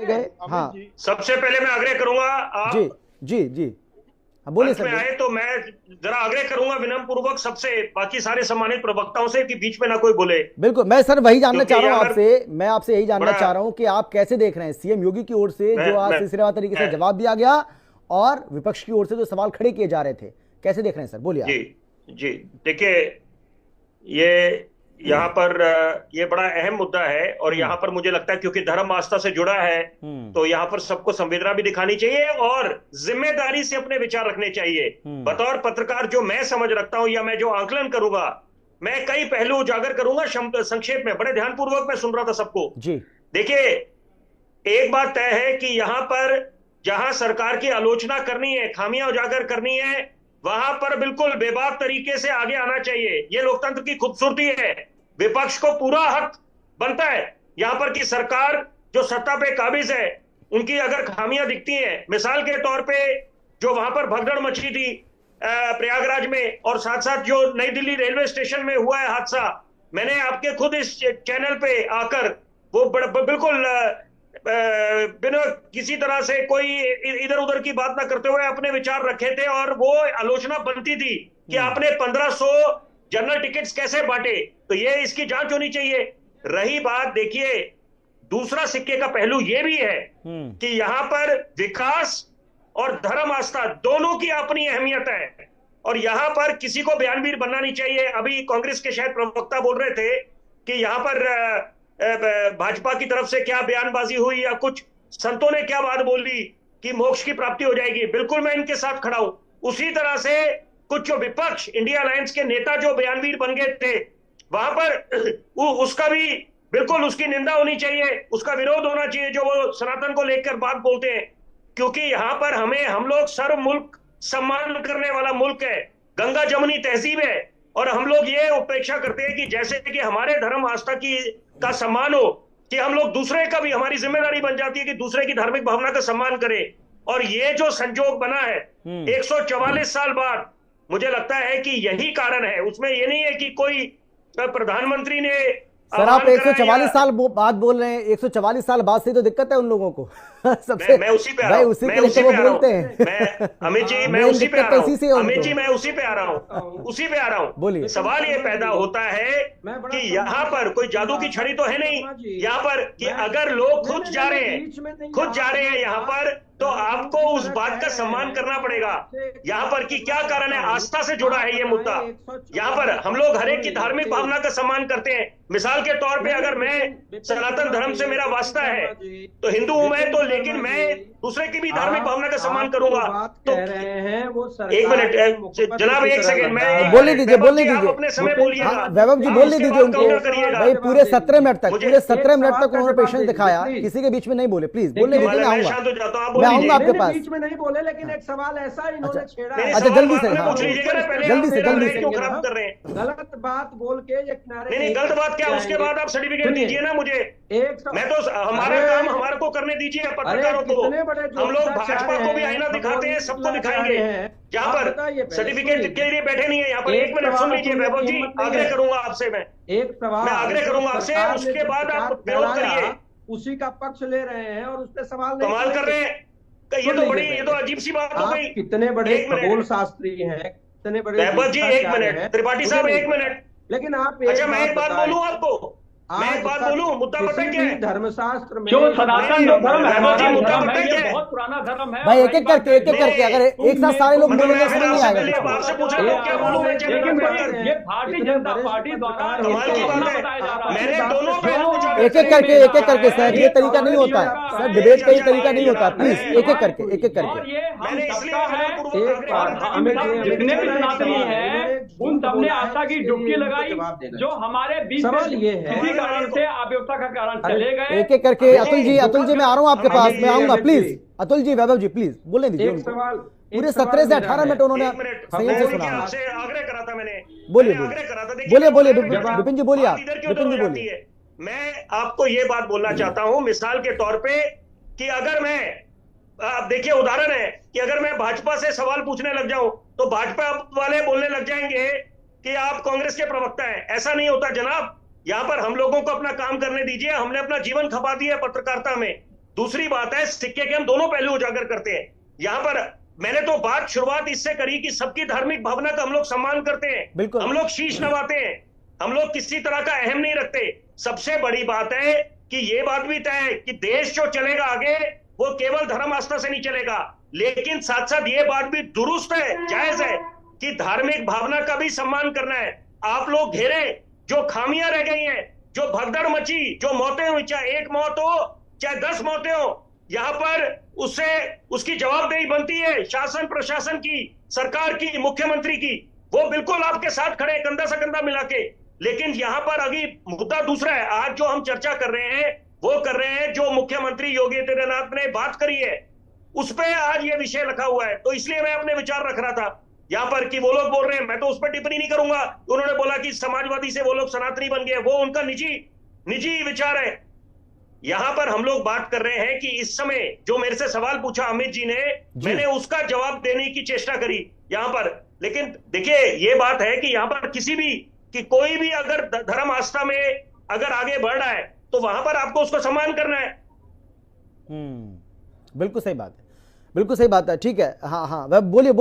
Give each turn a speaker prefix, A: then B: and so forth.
A: गए। हाँ
B: सबसे पहले मैं आग्रह करूंगा आप
A: जी जी जी, बोलिए
B: अंत में
A: सर।
B: आए तो मैं जरा आग्रह करूंगा विनम्र पूर्वक सबसे, बाकी सारे सम्मानित प्रवक्ताओं से, कि बीच में ना कोई बोले,
A: बिल्कुल, मैं सर वही जानना
B: क्योंकि
A: चाह
B: ये
A: रहा हूं
B: अगर
A: आपसे, मैं आपसे यही जानना
B: बड़ा
A: चाह रहा हूं कि आप कैसे देख रहे हैं सीएम योगी की ओर से
B: मैं
A: जो आज
B: मैं,
A: सिलसिलेवार तरीके से
B: मैं
A: जवाब दिया गया, और विपक्ष की ओर से जो सवाल खड़े किए जा रहे थे, कैसे देख रहे हैं सर, बोलिए
B: जी
A: आप।
B: जी देखिए, ये यहाँ पर ये बड़ा अहम मुद्दा है, और
A: हम्म
B: यहाँ पर मुझे लगता है क्योंकि धर्म आस्था से जुड़ा है,
A: हम्म
B: तो यहाँ पर सबको संवेदना भी दिखानी चाहिए और जिम्मेदारी से अपने विचार रखने चाहिए।
A: हम्म
B: बतौर पत्रकार जो मैं समझ रखता हूं या मैं जो आकलन करूंगा, मैं कई पहलू उजागर करूंगा संक्षेप में, बड़े ध्यानपूर्वक मैं सुन रहा था सबको।
A: जी
B: देखिए, एक बात तय है कि यहां पर जहां सरकार की आलोचना करनी है, खामियां उजागर करनी है, वहां पर बिल्कुल बेबाक तरीके से आगे आना चाहिए। यह लोकतंत्र की खूबसूरती है। विपक्ष को पूरा हक बनता है यहां पर कि सरकार जो सत्ता पे काबिज है, उनकी अगर खामियां दिखती हैं, मिसाल के तौर पे जो वहां पर भगदड़ मची थी प्रयागराज में, और साथ साथ जो नई दिल्ली रेलवे स्टेशन में हुआ है हादसा, मैंने आपके खुद इस चैनल पे आकर वो बिल्कुल बिना किसी तरह से कोई इधर उधर की बात ना करते हुए अपने विचार रखे थे, और वो आलोचना बनती थी कि आपने 1500 जनरल टिकट्स कैसे बांटे। तो ये इसकी जांच होनी चाहिए। रही बात, देखिए, दूसरा सिक्के का पहलू ये भी है कि यहां पर विकास और धर्म आस्था दोनों की अपनी अहमियत है, और यहां पर किसी को बयानवीर बनना नहीं चाहिए। अभी कांग्रेस के शायद प्रवक्ता बोल रहे थे कि यहां पर भाजपा की तरफ से क्या बयानबाजी हुई, या कुछ संतों ने क्या बात बोली कि मोक्ष की प्राप्ति हो जाएगी। बिल्कुल मैं इनके साथ खड़ा हूं। उसी तरह से कुछ जो विपक्ष, इंडिया अलायंस के नेता जो बयानवीर बन गए थे, वहां पर उसका भी बिल्कुल उसकी निंदा होनी चाहिए, उसका विरोध होना चाहिए, जो वो सनातन को लेकर बात बोलते हैं। क्योंकि यहां पर हम लोग सर्व मुल्क सम्मान करने वाला मुल्क है, गंगा जमुनी तहजीब है, और हम लोग ये उपेक्षा करते हैं कि जैसे कि हमारे धर्म आस्था की का सम्मान हो, कि हम लोग दूसरे का भी, हमारी जिम्मेदारी बन जाती है कि दूसरे की धार्मिक भावना का सम्मान करें। और ये जो संजोग बना है 144 साल बाद, मुझे लगता है कि यही कारण है। उसमें ये नहीं है कि कोई प्रधानमंत्री ने
A: सर, आप 144 साल बाद बोल रहे हैं, 144 साल बाद से तो दिक्कत है उन लोगों को। सबसे
B: मैं उसी पे आ रहा
A: भाई,
B: हूं,
A: उसी
B: मैं
A: के लिए
B: उसी
A: तो वो
B: पे आ रहा
A: बोलते
B: हूं,
A: हैं।
B: मैं अमित जी, मैं
A: मेन
B: उसी पे आ
A: दिक्कत
B: रहा
A: तो इसी से है
B: हूं, अमित
A: उनको।
B: जी, मैं उसी पे आ रहा हूं, उसी पे आ रहा हूं।
A: बोलिए।
B: सवाल ये पैदा होता है कि यहाँ पर कोई जादू की छड़ी तो है नहीं यहाँ पर, कि अगर लोग खुद जा रहे हैं यहाँ पर, तो आपको उस बात का सम्मान करना पड़ेगा। यहाँ पर कि क्या कारण है, आस्था से जुड़ा है ये मुद्दा। यहाँ पर हम लोग हर एक की धार्मिक भावना का सम्मान करते हैं। मिसाल के तौर पे अगर मैं सनातन धर्म से मेरा वास्ता है, तो हिंदू हूं मैं, तो लेकिन मैं दूसरे की भी धार्मिक भावना का सम्मान करूंगा। तो एक मिनट जनाब, एक सेकंड, मैं
A: बोलने दीजिए, बोलने
B: आप
A: दीजिए
B: अपने समय बोलिएगा,
A: वैभव जी, बोलने दीजिए उनको।
B: करिएगा।
A: भाई पूरे 17 मिनट तक,
B: मुझे
A: पूरे 17 मिनट तक उन्होंने पेशेंस दिखाया, किसी के बीच में नहीं बोले। प्लीज बोलने दीजिए, मैं आऊंगा,
B: शांत हो जाता हूं, आप
A: मैं
B: बोल
A: आऊंगा आपके पास।
C: बीच में नहीं बोले, लेकिन एक सवाल ऐसा इन्होंने छेड़ा।
A: अच्छा, जल्दी से, हाँ,
B: पूछ लीजिएगा ना पहले,
A: जल्दी से, जल्दी से।
B: क्यों खराब कर रहे हैं?
C: गलत बात बोल के ये किनारे
B: नहीं, गलत बात क्या, उसके बाद आप सर्टिफिकेट दीजिए ना मुझे। मैं तो हमारा काम हमारे को करने दीजिए, पत्रकारों को। हम लोग भाजपा को भी आईना दिखाते हैं, सबको दिखाएंगे। यहाँ पर सर्टिफिकेट के लिए बैठे नहीं है यहाँ पर। एक मिनट सुन लीजिए वैभव जी, आग्रह करूंगा आपसे, मैं आग्रह करूंगा आपसे, उसके बाद आप विरोध करिए।
C: उसी का पक्ष ले रहे हैं और उस पर सवाल
B: कमाल कर रहे हैं। ये तो अजीब सी बात हो गई।
C: कितने बड़े खगोल शास्त्री हैं, कितने बड़े
B: वैभव जी, एक मिनट, त्रिपाठी साहब एक मिनट।
C: लेकिन आप
B: अच्छा, मैं एक बात बोलूं आपको, मैं एक बात बोलूं, मुद्दा पता क्या है?
C: धर्मशास्त्र में
D: जो सनातन जो धर्म है,
B: मुद्दा
D: धर्म
B: पता
D: है,
B: क्या
D: ये
B: है?
D: बहुत पुराना धर्म है।
A: भाई एक एक करके, एक एक करके, अगर एक साथ सारे लोग बोलेंगे समझ नहीं आएगा।
B: आपसे पूछा तो क्या बोलूं मैं?
D: लेकिन ये भारतीय जनता पार्टी द्वारा
B: कमाल की बात है,
D: बताया जा रहा है।
B: मैंने दोनों पहलू उजागर
A: एक एक करके, एक एक करके सर, ये तरीका नहीं होता है सर, डिबेट का ये तरीका नहीं होता। प्लीज एक एक करके, एक एक
D: और
A: करके।
D: ये हम
B: मैंने इसलिए
D: सबका है,
B: हमें
D: जितने भी सनातनी हैं उन सबने आस्था की डुबकी लगाई, जो हमारे बीच किसी कारण से अव्यवस्था का कारण चले गए।
A: एक एक करके। अतुल जी, अतुल जी, मैं आ रहा हूँ आपके पास, मैं आऊंगा, प्लीज अतुल जी, वैभव जी, प्लीज बोलने दीजिए उनको। पूरे 17 से 18 मिनट उन्होंने संयम से सुना।
B: आपसे आग्रह करा था मैंने,
A: बोलिए,
B: आग्रह करा था।
A: बोलिए, बोलिए विपिन जी, बोलिए आप, विपिन जी बोलिए।
B: मैं आपको ये बात बोलना चाहता हूं मिसाल के तौर पे, कि अगर मैं, आप देखिए उदाहरण है कि अगर मैं भाजपा से सवाल पूछने लग जाऊं, तो भाजपा वाले बोलने लग जाएंगे कि आप कांग्रेस के प्रवक्ता हैं। ऐसा नहीं होता जनाब। यहाँ पर हम लोगों को अपना काम करने दीजिए। हमने अपना जीवन खपा दिया पत्रकारिता में, दूसरी बात है, सिक्के के हम दोनों पहलू उजागर करते हैं। यहां पर मैंने तो बात शुरुआत इससे करी कि सबकी धार्मिक भावना का हम लोग सम्मान करते हैं,
A: बिल्कुल।
B: हम लोग शीश नवाते हैं, हम लोग किसी तरह का अहम नहीं रखते। सबसे बड़ी बात है कि ये बात भी तय है कि देश जो चलेगा आगे वो केवल धर्म आस्था से नहीं चलेगा, लेकिन साथ साथ ये बात भी दुरुस्त है, जायज है कि धार्मिक भावना का भी सम्मान करना है। आप लोग घेरे, जो खामियां रह गई हैं, जो भगदड़ मची, जो मौतें हुई, चाहे 1 मौत हो चाहे 10 मौतें हो, यहां पर उससे उसकी जवाबदेही बनती है शासन प्रशासन की, सरकार की, मुख्यमंत्री की। वो बिल्कुल आपके साथ खड़े कंधा से कंधा मिला के। लेकिन यहां पर अभी मुद्दा दूसरा है। आज जो हम चर्चा कर रहे हैं वो कर रहे हैं जो मुख्यमंत्री योगी आदित्यनाथ ने बात करी है उस पर आज ये विषय रखा हुआ है। तो इसलिए मैं अपने विचार रख रहा था यहां पर कि वो लोग बोल रहे हैं, मैं तो उस पर टिप्पणी नहीं करूंगा। उन्होंने बोला कि समाजवादी से वो लोग सनातनी बन गए, वो उनका निजी विचार है। यहां पर हम लोग बात कर रहे हैं कि इस समय जो मेरे से सवाल पूछा अमित जी ने, मैंने उसका जवाब देने की चेष्टा करी यहां पर। लेकिन देखिए ये बात है कि यहां पर कोई भी अगर धर्म आस्था में अगर आगे बढ़ रहा है तो वहां पर आपको उसको सम्मान करना है।
A: बिल्कुल सही बात है, बिल्कुल सही बात है। ठीक है, हाँ हाँ, वह बोलिए।